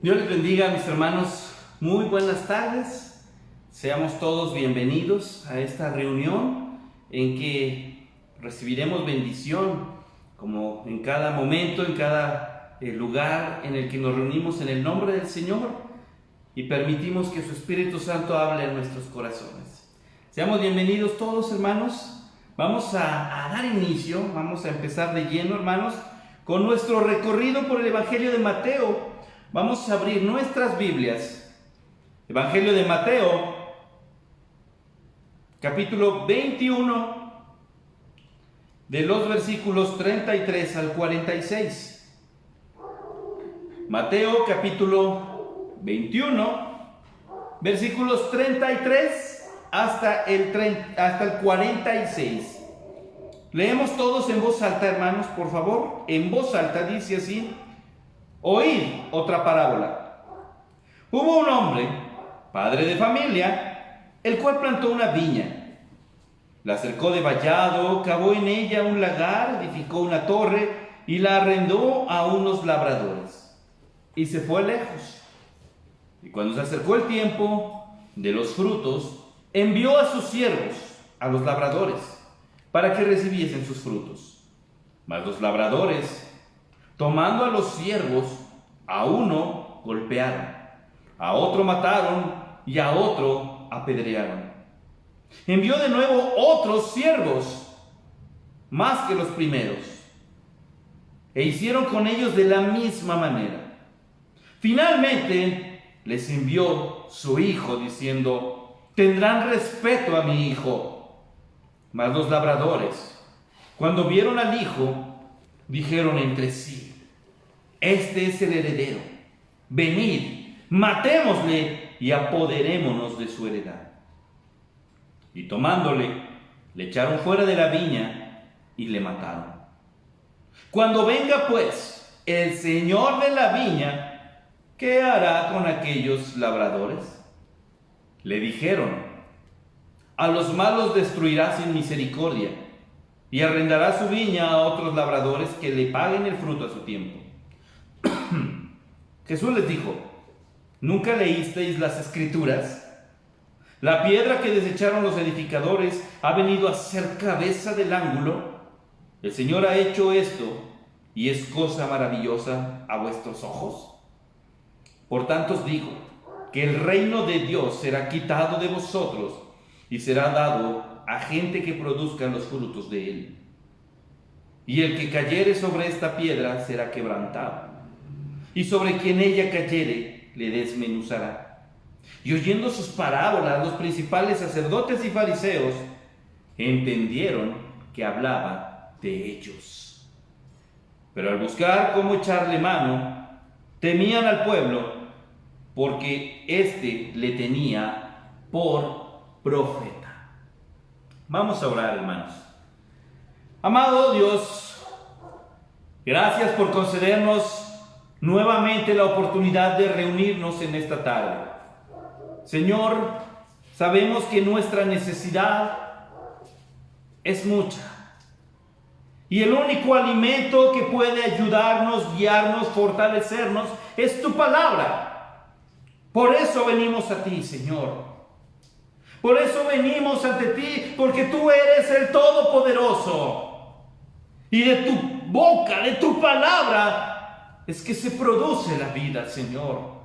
Dios les bendiga, mis hermanos. Muy buenas tardes. Seamos todos bienvenidos a esta reunión en que recibiremos bendición, como en cada momento, en cada lugar en el que nos reunimos en el nombre del Señor y permitimos que su Espíritu Santo hable en nuestros corazones. Seamos bienvenidos todos, hermanos. Vamos a dar inicio, vamos a empezar de lleno, hermanos, con nuestro recorrido por el Evangelio de Mateo. Vamos a abrir nuestras Biblias. Evangelio de Mateo, capítulo 21, de los versículos 33 al 46. Mateo, capítulo 21, versículos 33 hasta el 46. Leemos todos en voz alta, hermanos, por favor. En voz alta dice así: Oíd otra parábola. Hubo un hombre, padre de familia, el cual plantó una viña. La cercó de vallado, cavó en ella un lagar, edificó una torre y la arrendó a unos labradores. Y se fue lejos. Y cuando se acercó el tiempo de los frutos, envió a sus siervos, a los labradores, para que recibiesen sus frutos. Mas los labradores, tomando a los siervos, a uno golpearon, a otro mataron y a otro apedrearon. Envió de nuevo otros siervos, más que los primeros, e hicieron con ellos de la misma manera. Finalmente les envió su hijo, diciendo: tendrán respeto a mi hijo. Mas los labradores, cuando vieron al hijo, dijeron entre sí: este es el heredero. Venid, matémosle y apoderémonos de su heredad. Y tomándole, le echaron fuera de la viña y le mataron. Cuando venga pues el señor de la viña, ¿qué hará con aquellos labradores? Le dijeron: a los malos destruirá sin misericordia y arrendará su viña a otros labradores que le paguen el fruto a su tiempo. Jesús les dijo: ¿nunca leísteis las Escrituras? La piedra que desecharon los edificadores ha venido a ser cabeza del ángulo. El Señor ha hecho esto, y es cosa maravillosa a vuestros ojos. Por tanto os digo que el reino de Dios será quitado de vosotros y será dado a gente que produzca los frutos de él. Y el que cayere sobre esta piedra será quebrantado, y sobre quien ella cayere le desmenuzará. Y oyendo sus parábolas, los principales sacerdotes y fariseos entendieron que hablaba de ellos. Pero al buscar cómo echarle mano, temían al pueblo, porque éste le tenía por profeta. Vamos a orar, hermanos. Amado Dios, gracias por concedernos nuevamente la oportunidad de reunirnos en esta tarde. Señor, sabemos que nuestra necesidad es mucha, y el único alimento que puede ayudarnos, guiarnos, fortalecernos es tu palabra. Por eso venimos a ti, Señor. Por eso venimos ante ti, porque tú eres el Todopoderoso, y de tu boca, de tu palabra, es que se produce la vida, Señor.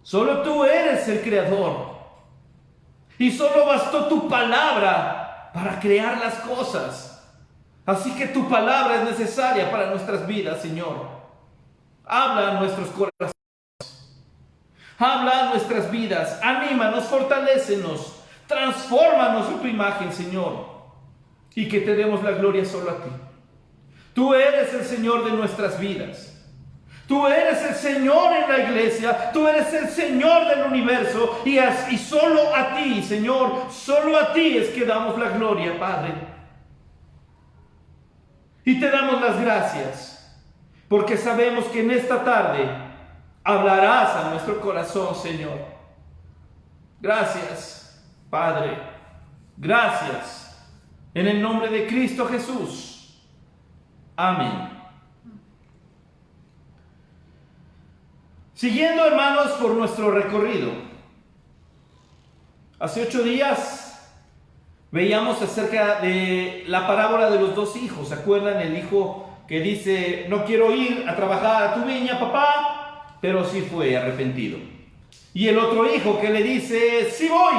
Solo tú eres el creador, y solo bastó tu palabra para crear las cosas. Así que tu palabra es necesaria para nuestras vidas, Señor. Habla a nuestros corazones, habla a nuestras vidas, anímanos, fortalécenos, transfórmanos en tu imagen, Señor, y que te demos la gloria solo a ti. Tú eres el Señor de nuestras vidas. Tú eres el Señor en la iglesia, tú eres el Señor del universo, y solo a ti, Señor, solo a ti es que damos la gloria, Padre. Y te damos las gracias, porque sabemos que en esta tarde hablarás a nuestro corazón, Señor. Gracias, Padre. Gracias. En el nombre de Cristo Jesús. Amén. Siguiendo, hermanos, por nuestro recorrido. Hace 8 días veíamos acerca de la parábola de los 2 hijos. ¿Se acuerdan? El hijo que dice: no quiero ir a trabajar a tu viña, papá, pero sí fue arrepentido. Y el otro hijo que le dice: sí voy,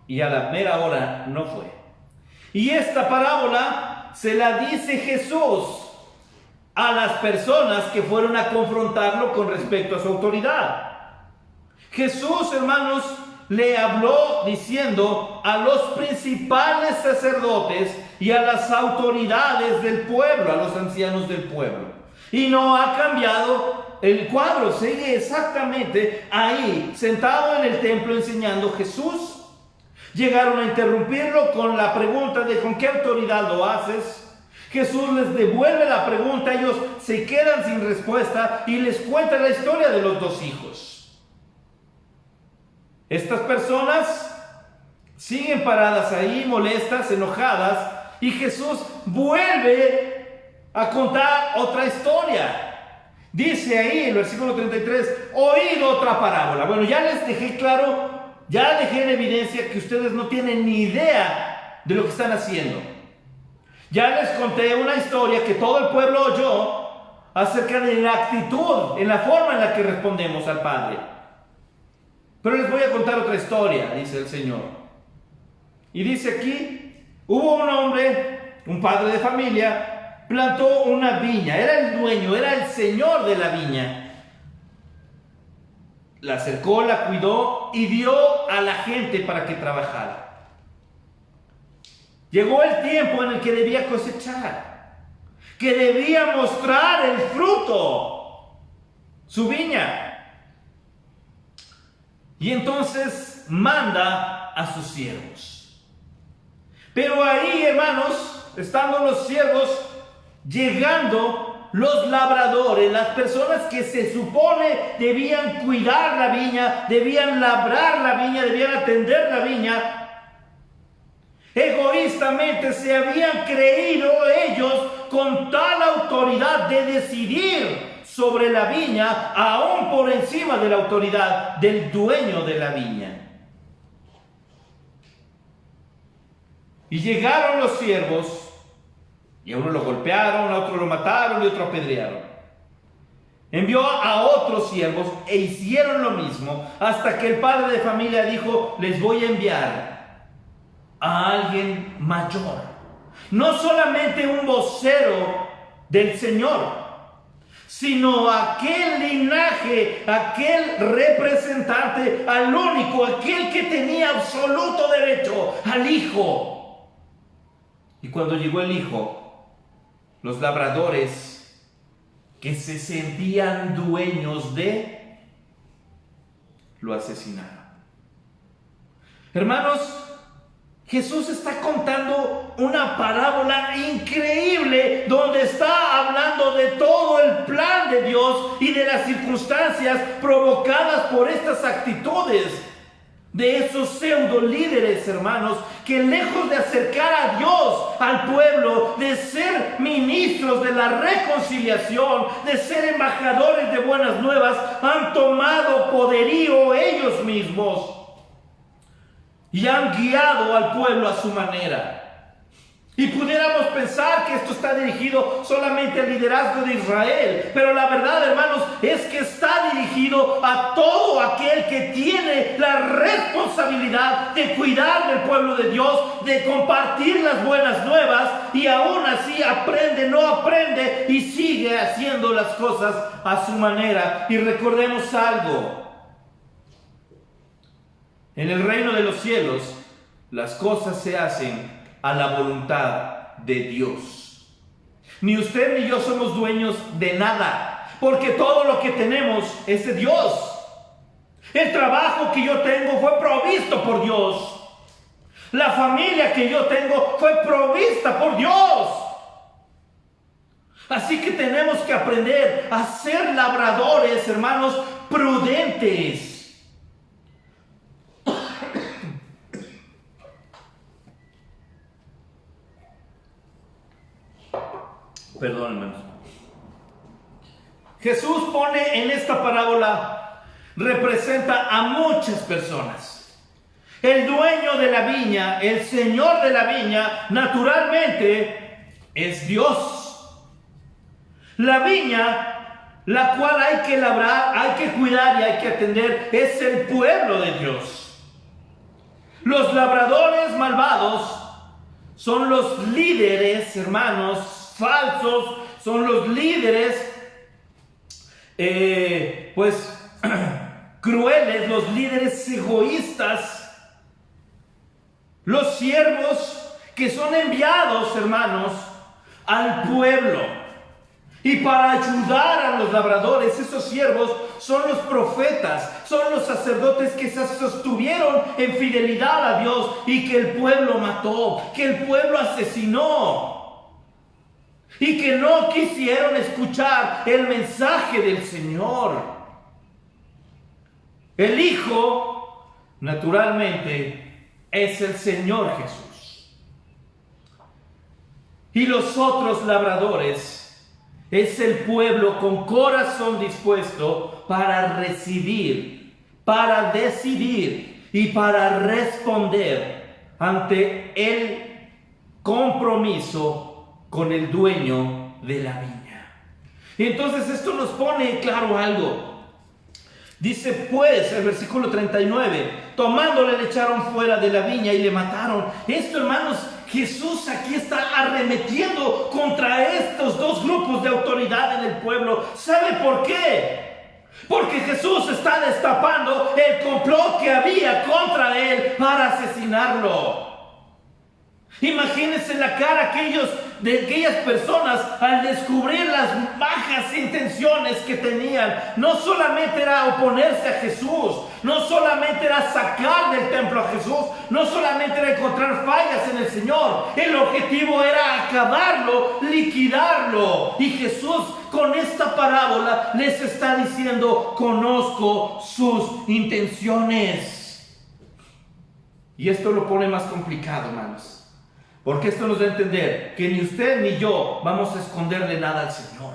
y a la mera hora no fue. Y esta parábola se la dice Jesús a las personas que fueron a confrontarlo con respecto a su autoridad. Jesús, hermanos, le habló diciendo a los principales sacerdotes y a las autoridades del pueblo, a los ancianos del pueblo. Y no ha cambiado el cuadro, sigue exactamente ahí, sentado en el templo enseñando Jesús. Llegaron a interrumpirlo con la pregunta de ¿con qué autoridad lo haces? Jesús les devuelve la pregunta, ellos se quedan sin respuesta y les cuenta la historia de los 2 hijos. Estas personas siguen paradas ahí, molestas, enojadas, y Jesús vuelve a contar otra historia. Dice ahí en el versículo 33, oíd otra parábola. Bueno, ya les dejé claro, ya dejé en evidencia que ustedes no tienen ni idea de lo que están haciendo. Ya les conté una historia que todo el pueblo oyó acerca de la actitud, en la forma en la que respondemos al Padre. Pero les voy a contar otra historia, dice el Señor. Y dice aquí, hubo un hombre, un padre de familia, plantó una viña, era el dueño, era el señor de la viña. La cercó, la cuidó y dio a la gente para que trabajara. Llegó el tiempo en el que debía cosechar, que debía mostrar el fruto, su viña. Y entonces manda a sus siervos. Pero ahí, hermanos, estando los siervos, llegando los labradores, las personas que se supone debían cuidar la viña, debían labrar la viña, debían atender la viña, egoístamente se habían creído ellos con tal autoridad de decidir sobre la viña, aún por encima de la autoridad del dueño de la viña. Y llegaron los siervos, y a uno lo golpearon, a otro lo mataron y a otro apedrearon. Envió a otros siervos e hicieron lo mismo, hasta que el padre de familia dijo: les voy a enviar a alguien mayor, no solamente un vocero del Señor, sino aquel linaje, aquel representante, al único, aquel que tenía absoluto derecho, al Hijo. Y cuando llegó el Hijo, los labradores que se sentían dueños de, lo asesinaron. Hermanos, Jesús está contando una parábola increíble donde está hablando de todo el plan de Dios y de las circunstancias provocadas por estas actitudes de esos pseudo líderes, hermanos, que lejos de acercar a Dios al pueblo, de ser ministros de la reconciliación, de ser embajadores de buenas nuevas, han tomado poderío ellos mismos y han guiado al pueblo a su manera. Y pudiéramos pensar que esto está dirigido solamente al liderazgo de Israel, pero la verdad, hermanos, es que está dirigido a todo aquel que tiene la responsabilidad de cuidar del pueblo de Dios, de compartir las buenas nuevas, y aún así aprende, no aprende y sigue haciendo las cosas a su manera. Y recordemos algo: en el reino de los cielos, las cosas se hacen a la voluntad de Dios. Ni usted ni yo somos dueños de nada, porque todo lo que tenemos es de Dios. El trabajo que yo tengo fue provisto por Dios. La familia que yo tengo fue provista por Dios. Así que tenemos que aprender a ser labradores, hermanos, prudentes. Perdón, hermanos. Jesús pone en esta parábola representa a muchas personas. El dueño de la viña, el señor de la viña, naturalmente es Dios. La viña, la cual hay que labrar, hay que cuidar y hay que atender, es el pueblo de Dios. Los labradores malvados son los líderes, hermanos, falsos, son los líderes, crueles, los líderes egoístas, los siervos que son enviados, hermanos, al pueblo. Y para ayudar a los labradores, esos siervos son los profetas, son los sacerdotes que se sostuvieron en fidelidad a Dios y que el pueblo mató, que el pueblo asesinó y que no quisieron escuchar el mensaje del Señor. El Hijo, naturalmente, es el Señor Jesús. Y los otros labradores es el pueblo con corazón dispuesto para recibir, para decidir y para responder ante el compromiso con el dueño de la viña. Y entonces esto nos pone claro algo. Dice pues el versículo 39, tomándole le echaron fuera de la viña y le mataron. Esto, hermanos, Jesús aquí está arremetiendo contra estos dos grupos de autoridad en el pueblo. ¿Sabe por qué? Porque Jesús está destapando el complot que había contra él para asesinarlo. Imagínense la cara de aquellas personas al descubrir las bajas intenciones que tenían. No solamente era oponerse a Jesús, no solamente era sacar del templo a Jesús, no solamente era encontrar fallas en el Señor. El objetivo era acabarlo, liquidarlo. Y Jesús con esta parábola les está diciendo: conozco sus intenciones. Y esto lo pone más complicado, hermanos. Porque esto nos da a entender que ni usted ni yo vamos a esconderle nada al Señor.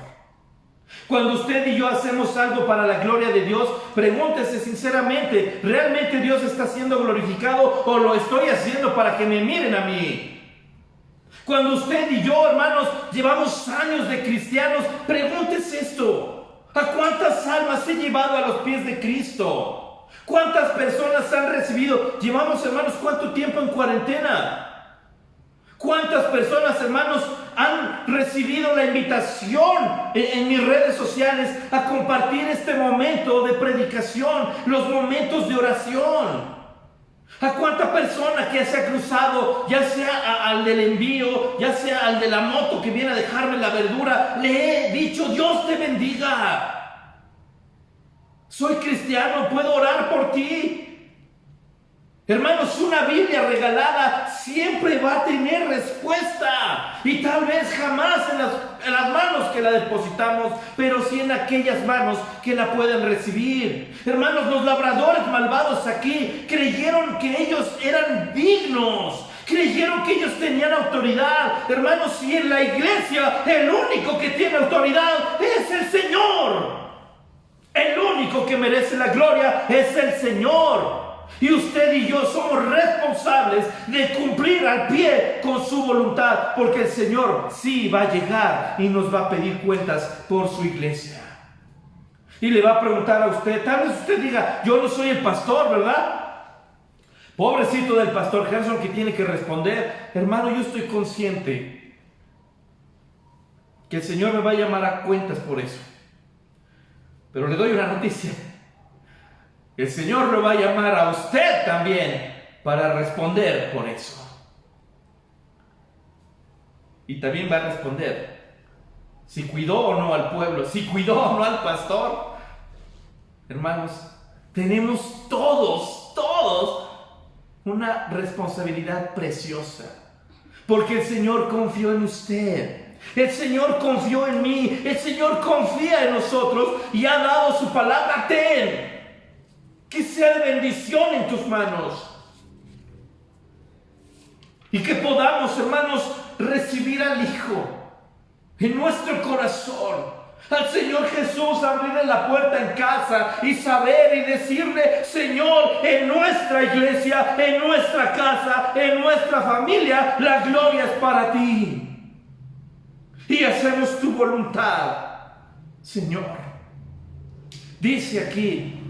Cuando usted y yo hacemos algo para la gloria de Dios, pregúntese sinceramente, ¿realmente Dios está siendo glorificado o lo estoy haciendo para que me miren a mí? Cuando usted y yo, hermanos, llevamos años de cristianos, pregúntese esto: ¿a cuántas almas he llevado a los pies de Cristo? ¿Cuántas personas han recibido? Llevamos, hermanos, ¿cuánto tiempo en cuarentena? ¿Cuántas personas, hermanos, han recibido la invitación en mis redes sociales a compartir este momento de predicación, los momentos de oración? ¿A cuánta persona que se ha cruzado, ya sea al del envío, ya sea al de la moto que viene a dejarme la verdura, le he dicho: Dios te bendiga, soy cristiano, puedo orar por ti? Hermanos, una Biblia regalada siempre va a tener respuesta, y tal vez jamás en las manos que la depositamos, pero sí en aquellas manos que la pueden recibir. Hermanos, los labradores malvados aquí creyeron que ellos eran dignos, creyeron que ellos tenían autoridad. Hermanos, si en la iglesia el único que tiene autoridad es el Señor, el único que merece la gloria es el Señor. Y usted y yo somos responsables de cumplir al pie con su voluntad, porque el Señor sí va a llegar y nos va a pedir cuentas por su iglesia. Y le va a preguntar a usted, tal vez usted diga: yo no soy el pastor, ¿verdad? Pobrecito del pastor Gerson que tiene que responder. Hermano, yo estoy consciente que el Señor me va a llamar a cuentas por eso. Pero le doy una noticia: el Señor lo va a llamar a usted también para responder por eso. Y también va a responder si cuidó o no al pueblo, si cuidó o no al pastor. Hermanos, tenemos todos una responsabilidad preciosa, porque el Señor confió en usted. El Señor confió en mí, el Señor confía en nosotros y ha dado su palabra. Ten, que sea de bendición en tus manos, y que podamos, hermanos, recibir al Hijo en nuestro corazón, Al Señor Jesús abrirle la puerta en casa y saber y decirle: Señor, en nuestra iglesia, en nuestra casa, en nuestra familia, la gloria es para ti. Y hacemos tu voluntad, Señor. Dice aquí,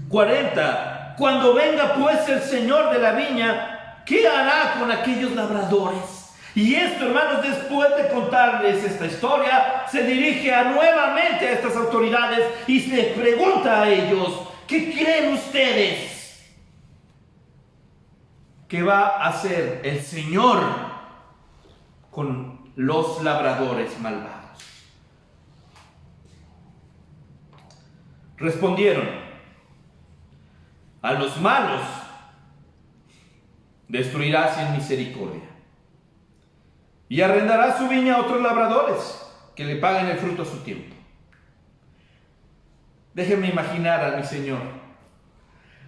40, cuando venga pues el Señor de la viña, ¿qué hará con aquellos labradores? Y esto, hermanos, después de contarles esta historia, se dirige nuevamente a estas autoridades y se pregunta a ellos: ¿qué creen ustedes que va a hacer el Señor con los labradores malvados? Respondieron: a los malos destruirá sin misericordia, y arrendará su viña a otros labradores que le paguen el fruto a su tiempo. Déjenme imaginar a mi Señor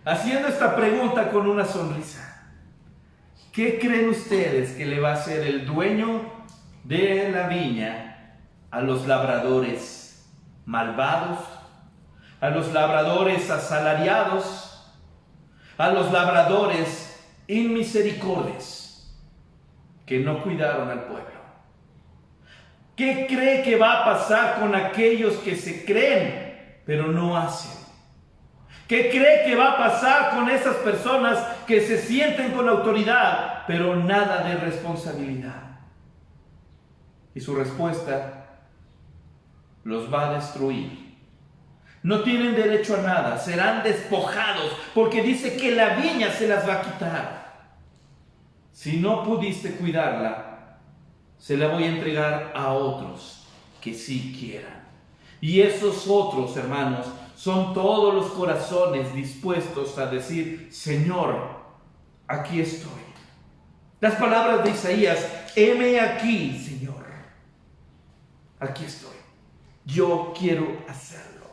haciendo esta pregunta con una sonrisa. ¿Qué creen ustedes que le va a hacer el dueño de la viña a los labradores malvados, a los labradores asalariados, a los labradores inmisericordios que no cuidaron al pueblo? ¿Qué cree que va a pasar con aquellos que se creen pero no hacen? ¿Qué cree que va a pasar con esas personas que se sienten con autoridad pero nada de responsabilidad? Y su respuesta: los va a destruir. No tienen derecho a nada, serán despojados, porque dice que la viña se las va a quitar. Si no pudiste cuidarla, se la voy a entregar a otros que sí quieran. Y esos otros, hermanos, son todos los corazones dispuestos a decir: Señor, aquí estoy. Las palabras de Isaías: heme aquí, Señor. Aquí estoy. Yo quiero hacerlo.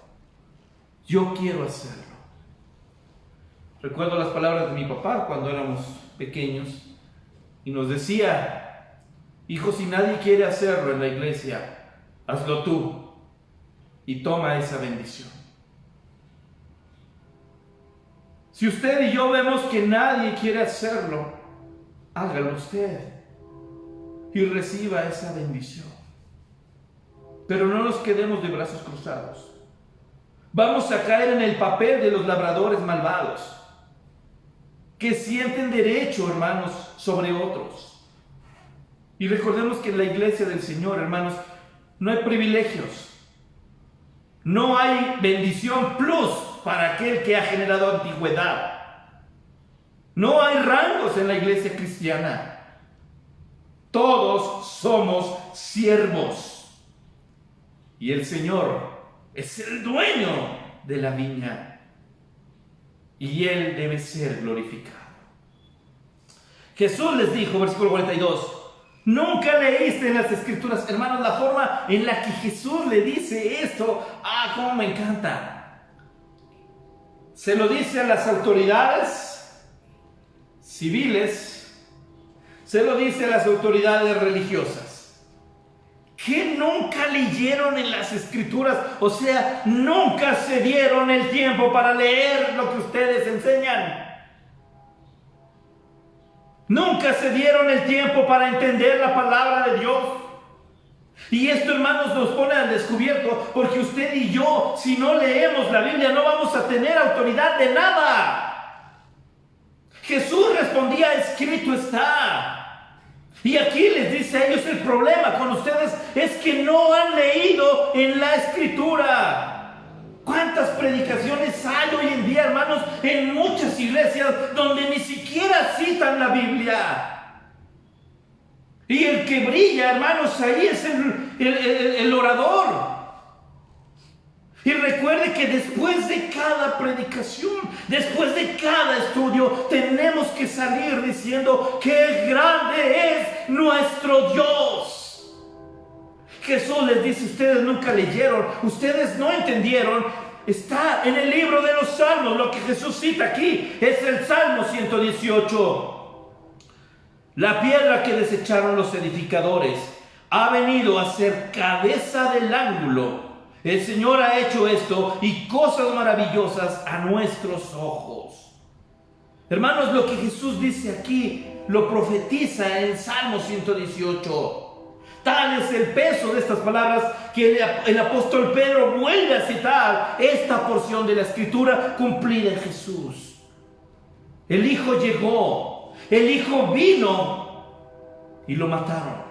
Yo quiero hacerlo. Recuerdo las palabras de mi papá cuando éramos pequeños. Y nos decía: hijo, si nadie quiere hacerlo en la iglesia, hazlo tú y toma esa bendición. Si usted y yo vemos que nadie quiere hacerlo, hágalo usted y reciba esa bendición. Pero no nos quedemos de brazos cruzados. Vamos a caer en el papel de los labradores malvados, que sienten derecho, hermanos, sobre otros. Y recordemos que en la iglesia del Señor, hermanos, no hay privilegios. No hay bendición plus para aquel que ha generado antigüedad. No hay rangos en la iglesia cristiana. Todos somos siervos. Y el Señor es el dueño de la viña. Y Él debe ser glorificado. Jesús les dijo, versículo 42, nunca leíste en las Escrituras, hermanos, la forma en la que Jesús le dice esto. Cómo me encanta. Se lo dice a las autoridades civiles, se lo dice a las autoridades religiosas, que nunca leyeron en las Escrituras, o sea, nunca se dieron el tiempo para leer lo que ustedes enseñan. Nunca se dieron el tiempo para entender la palabra de Dios. Y esto, hermanos, nos pone al descubierto, porque usted y yo, si no leemos la Biblia, no vamos a tener autoridad de nada. Jesús respondía: escrito está. Y aquí les dice a ellos: el problema con ustedes es que no han leído en la Escritura. ¿Cuántas predicaciones hay hoy en día, hermanos, en muchas iglesias donde ni siquiera citan la Biblia? Y el que brilla, hermanos, ahí es el orador. Y recuerde que después de cada predicación, después de cada estudio, tenemos que salir diciendo: ¡qué grande es nuestro Dios! Jesús les dice: ustedes nunca leyeron, ustedes no entendieron. Está en el libro de los Salmos. Lo que Jesús cita aquí es el Salmo 118. La piedra que desecharon los edificadores ha venido a ser cabeza del ángulo. El Señor ha hecho esto y cosas maravillosas a nuestros ojos. Hermanos, lo que Jesús dice aquí lo profetiza en Salmo 118. Tal es el peso de estas palabras que el apóstol Pedro vuelve a citar esta porción de la Escritura cumplida en Jesús. El Hijo llegó, el Hijo vino y lo mataron,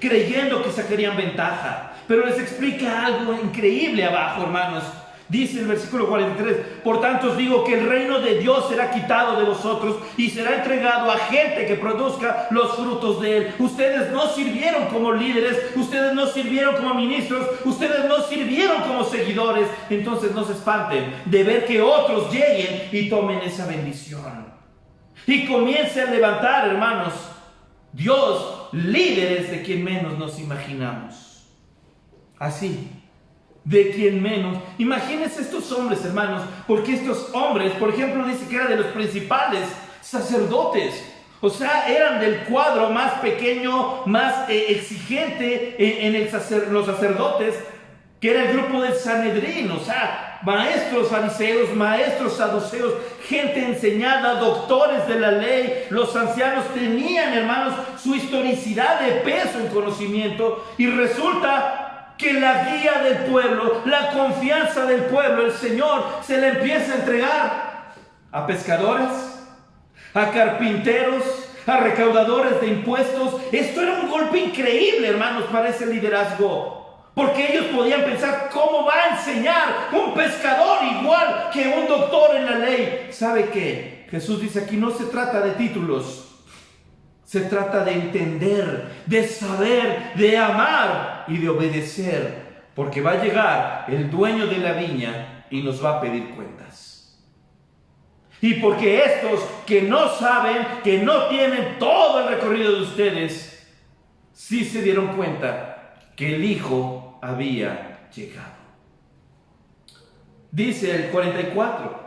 creyendo que sacarían ventaja. Pero les explica algo increíble abajo, hermanos. Dice el versículo 43, por tanto os digo que el reino de Dios será quitado de vosotros y será entregado a gente que produzca los frutos de él. Ustedes no sirvieron como líderes, ustedes no sirvieron como ministros, ustedes no sirvieron como seguidores. Entonces no se espanten de ver que otros lleguen y tomen esa bendición. Y comience a levantar, hermanos, Dios, líderes de quien menos nos imaginamos. Así, de quien menos. Imagínense estos hombres, hermanos, porque estos hombres, por ejemplo, dice que eran de los principales sacerdotes. O sea, eran del cuadro más pequeño, más exigente en los sacerdotes, que era el grupo del Sanedrín. O sea, maestros fariseos, maestros saduceos, gente enseñada, doctores de la ley. Los ancianos tenían, hermanos, su historicidad de peso en conocimiento, y resulta que la guía del pueblo, la confianza del pueblo, el Señor se le empieza a entregar a pescadores, a carpinteros, a recaudadores de impuestos. Esto era un golpe increíble, hermanos, para ese liderazgo, porque ellos podían pensar, ¿cómo va a enseñar un pescador igual que un doctor en la ley? ¿Sabe qué? Jesús dice aquí, no se trata de títulos. Se trata de entender, de saber, de amar y de obedecer, porque va a llegar el dueño de la viña y nos va a pedir cuentas. Y porque estos que no saben, que no tienen todo el recorrido de ustedes, sí se dieron cuenta que el Hijo había llegado. Dice el 44.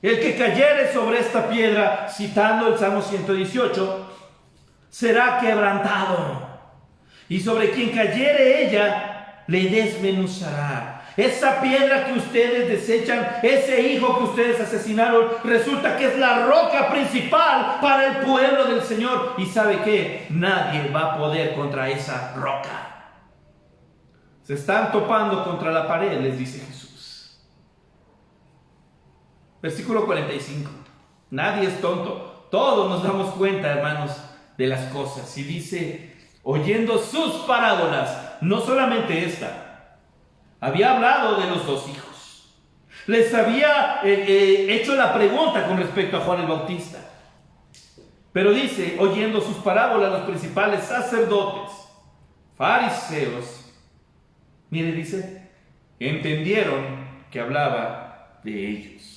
El que cayere sobre esta piedra, citando el Salmo 118, será quebrantado. Y sobre quien cayere ella, le desmenuzará. Esa piedra que ustedes desechan, ese hijo que ustedes asesinaron, resulta que es la roca principal para el pueblo del Señor. ¿Y sabe qué? Nadie va a poder contra esa roca. Se están topando contra la pared, les dice Jesús. Versículo 45. Nadie es tonto. Todos nos damos cuenta, hermanos, de las cosas. Y dice, oyendo sus parábolas, no solamente esta, había hablado de los dos hijos. Les había hecho la pregunta con respecto a Juan el Bautista. Pero dice, oyendo sus parábolas, los principales sacerdotes, fariseos, mire, dice, entendieron que hablaba de ellos.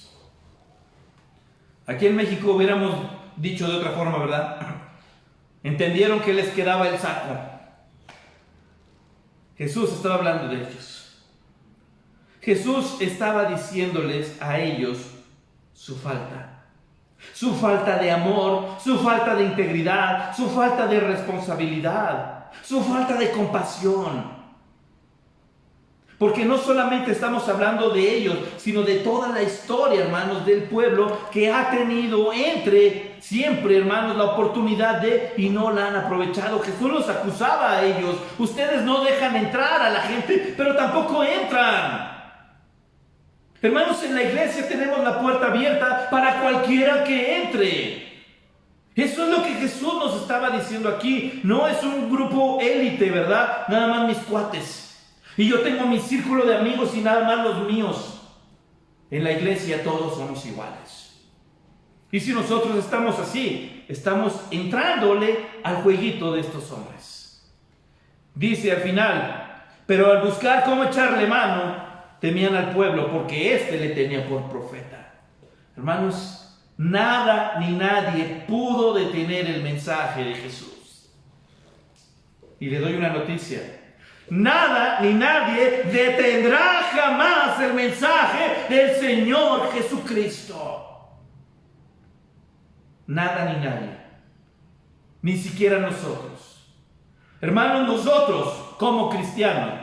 Aquí en México hubiéramos dicho de otra forma, ¿verdad? Entendieron que les quedaba el saco. Jesús estaba hablando de ellos. Jesús estaba diciéndoles a ellos su falta de amor, su falta de integridad, su falta de responsabilidad, su falta de compasión. Porque no solamente estamos hablando de ellos, sino de toda la historia, hermanos, del pueblo que ha tenido siempre, hermanos, la oportunidad de y no la han aprovechado. Jesús los acusaba a ellos. Ustedes no dejan entrar a la gente, pero tampoco entran. Hermanos, en la iglesia tenemos la puerta abierta para cualquiera que entre. Eso es lo que Jesús nos estaba diciendo aquí. No es un grupo élite, ¿verdad? Nada más mis cuates. Y yo tengo mi círculo de amigos y nada más los míos. En la iglesia todos somos iguales. Y si nosotros estamos así, estamos entrándole al jueguito de estos hombres. Dice al final, pero al buscar cómo echarle mano, temían al pueblo porque éste le tenía por profeta. Hermanos, nada ni nadie pudo detener el mensaje de Jesús. Y le doy una noticia. Nada ni nadie detendrá jamás el mensaje del Señor Jesucristo. Nada ni nadie. Ni siquiera nosotros. Hermanos, nosotros como cristianos,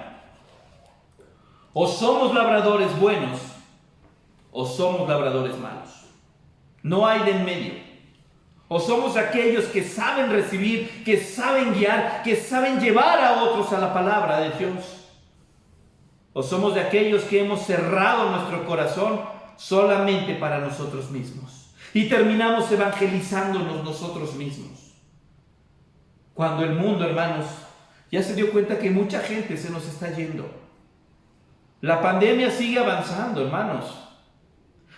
o somos labradores buenos o somos labradores malos. No hay de en medio. O somos aquellos que saben recibir, que saben guiar, que saben llevar a otros a la palabra de Dios. O somos de aquellos que hemos cerrado nuestro corazón solamente para nosotros mismos. Y terminamos evangelizándonos nosotros mismos. Cuando el mundo, hermanos, ya se dio cuenta que mucha gente se nos está yendo. La pandemia sigue avanzando, hermanos.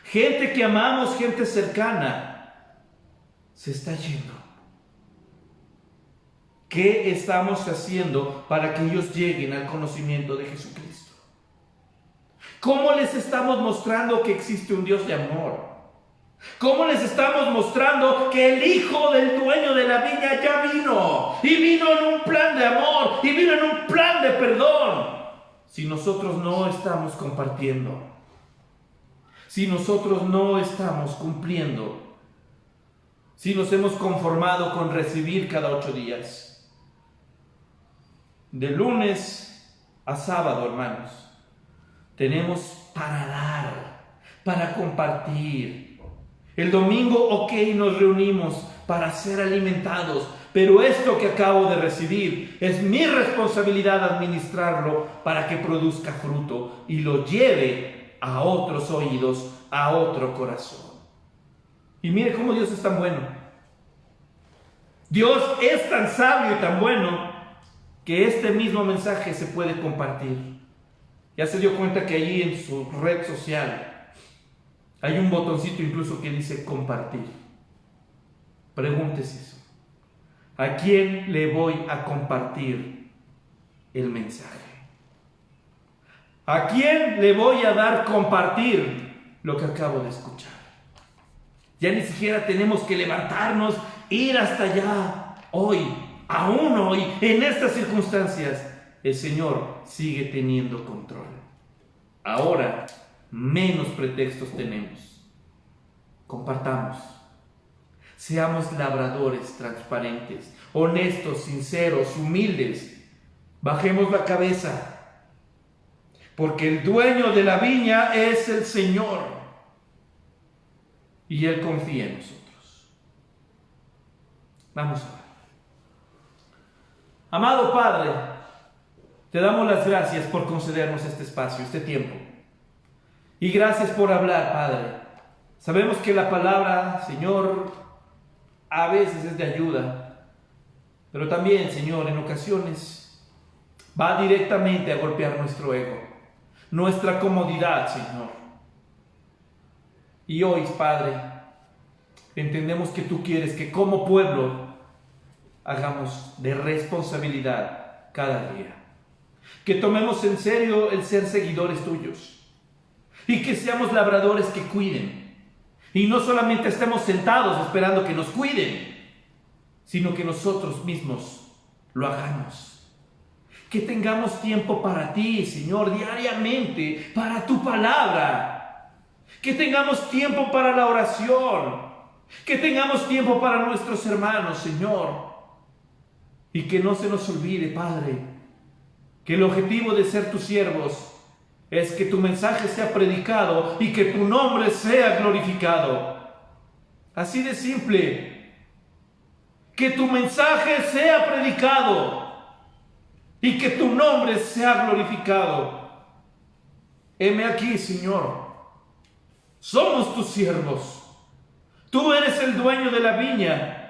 Gente que amamos, gente cercana, se está yendo. ¿Qué estamos haciendo para que ellos lleguen al conocimiento de Jesucristo? ¿Cómo les estamos mostrando que existe un Dios de amor? ¿Cómo les estamos mostrando que el hijo del dueño de la viña ya vino? Y vino en un plan de amor, y vino en un plan de perdón. Si nosotros no estamos compartiendo, si nosotros no estamos cumpliendo, si nos hemos conformado con recibir cada 8 días, de lunes a sábado, hermanos, tenemos para dar, para compartir. El domingo, ok, nos reunimos para ser alimentados, pero esto que acabo de recibir es mi responsabilidad administrarlo para que produzca fruto y lo lleve a otros oídos, a otro corazón. Y mire cómo Dios es tan bueno. Dios es tan sabio y tan bueno que este mismo mensaje se puede compartir. Ya se dio cuenta que allí en su red social hay un botoncito incluso que dice compartir. Pregúntese eso. ¿A quién le voy a compartir el mensaje? ¿A quién le voy a dar compartir lo que acabo de escuchar? Ya ni siquiera tenemos que levantarnos, ir hasta allá. Hoy, aún hoy, en estas circunstancias, el Señor sigue teniendo control. Ahora, menos pretextos tenemos. Compartamos. Seamos labradores transparentes, honestos, sinceros, humildes. Bajemos la cabeza, porque el dueño de la viña es el Señor y Él confía en nosotros. Vamos a ver. Amado Padre, te damos las gracias por concedernos este espacio, este tiempo. Y gracias por hablar, Padre. Sabemos que la palabra, Señor, a veces es de ayuda, pero también, Señor, en ocasiones va directamente a golpear nuestro ego, nuestra comodidad, Señor. Y hoy, Padre, entendemos que tú quieres que como pueblo hagamos de responsabilidad cada día. Que tomemos en serio el ser seguidores tuyos y que seamos labradores que cuiden. Y no solamente estemos sentados esperando que nos cuiden, sino que nosotros mismos lo hagamos. Que tengamos tiempo para ti, Señor, diariamente, para tu palabra. Que tengamos tiempo para la oración. Que tengamos tiempo para nuestros hermanos, Señor. Y que no se nos olvide, Padre, que el objetivo de ser tus siervos es que tu mensaje sea predicado y que tu nombre sea glorificado. Así de simple. Que tu mensaje sea predicado y que tu nombre sea glorificado. Heme aquí, Señor. Somos tus siervos. Tú eres el dueño de la viña.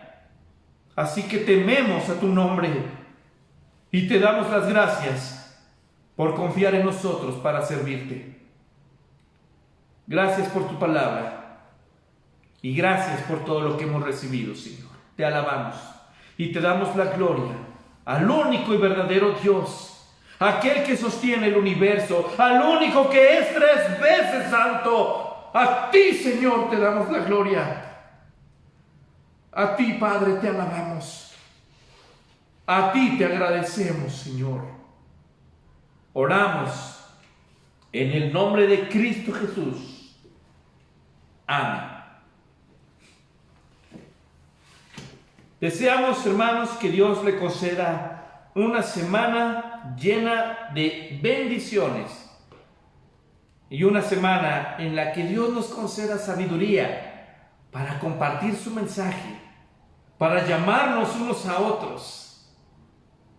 Así que tememos a tu nombre y te damos las gracias por confiar en nosotros para servirte. Gracias por tu palabra y gracias por todo lo que hemos recibido, Señor. Te alabamos y te damos la gloria al único y verdadero Dios, aquel que sostiene el universo, al único que es 3 veces santo. A ti, Señor, te damos la gloria. A ti, Padre, te alabamos. A ti te agradecemos, Señor. Oramos en el nombre de Cristo Jesús. Amén. Deseamos, hermanos, que Dios le conceda una semana llena de bendiciones y una semana en la que Dios nos conceda sabiduría para compartir su mensaje, para llamarnos unos a otros,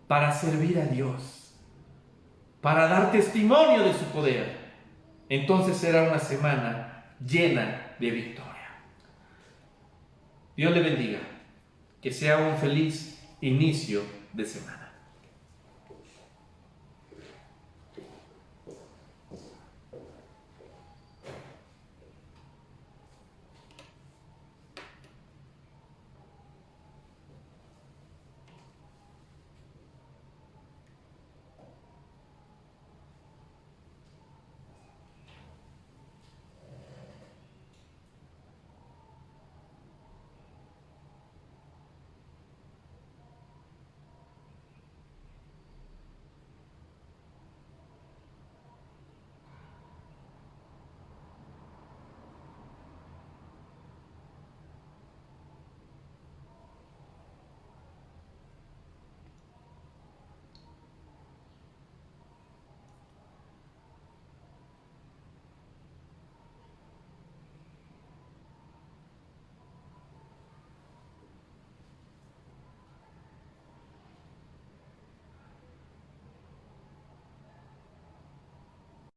para servir a Dios, para dar testimonio de su poder. Entonces será una semana llena de victoria. Dios le bendiga. Que sea un feliz inicio de semana.